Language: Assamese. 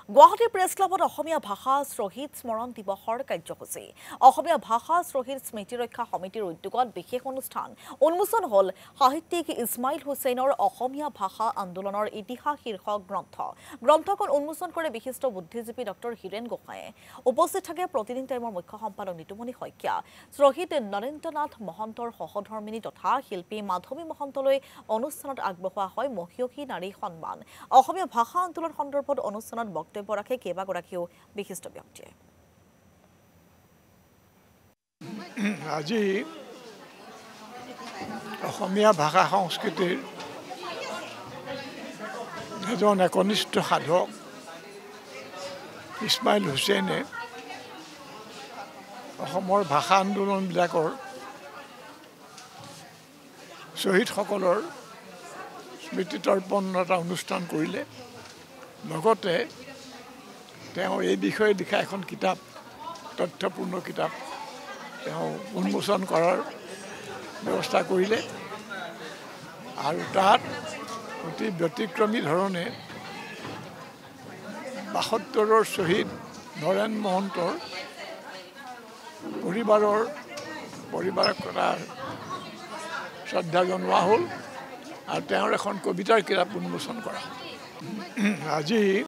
গুৱাহাটী প্ৰেছ ক্লাবত অসমীয়া ভাষা শ্বহীদ স্মৰণ দিৱসৰ কাৰ্যসূচী অসমীয়া ভাষা শ্বহীদ স্মৃতি ৰক্ষা সমিতিৰ উদ্যোগত বিশেষ অনুষ্ঠান উন্মোচন হ'ল সাহিত্যিক ইছমাইল হুছেইনৰ অসমীয়া ভাষা আন্দোলনৰ ইতিহাস শীৰ্ষক গ্ৰন্থখন উন্মোচন কৰে বিশিষ্ট বুদ্ধিজীৱী ডক্টৰ হীৰেন গোহাঁয়ে উপস্থিত থাকে প্ৰতিদিন টাইমৰ মুখ্য সম্পাদক নিতুমণি শইকীয়া শ্বহীদ নৰেন্দ্ৰনাথ মহন্তৰ সহধৰ্মিনী তথা শিল্পী মাধৱী মহন্তলৈ অনুষ্ঠানত আগবঢ়োৱা হয় মহিয়সী নাৰী সন্মান অসমীয়া ভাষা আন্দোলন সন্দৰ্ভত অনুষ্ঠানত বক্তব্য ৰাখে কেইবাগৰাকীও বিশিষ্ট ব্যক্তিয়ে আজি অসমীয়া ভাষা সংস্কৃতিৰ এজন একনিষ্ঠ সাধক ইছমাইল হুছেইনে অসমৰ ভাষা আন্দোলনবিলাকৰ শ্বহীদসকলৰ স্মৃতিতৰ্পণ এটা অনুষ্ঠান কৰিলে লগতে তেওঁ এই বিষয়ে লিখা এখন কিতাপ তথ্যপূৰ্ণ কিতাপ তেওঁ উন্মোচন কৰাৰ ব্যৱস্থা কৰিলে আৰু তাত অতি ব্যতিক্ৰমী ধৰণে ৭২ৰ শ্বহীদ নৰেন মহন্তৰ পৰিবাৰক শ্ৰদ্ধা জনোৱা হ'ল আৰু তেওঁৰ এখন কবিতাৰ কিতাপ উন্মোচন কৰা আজি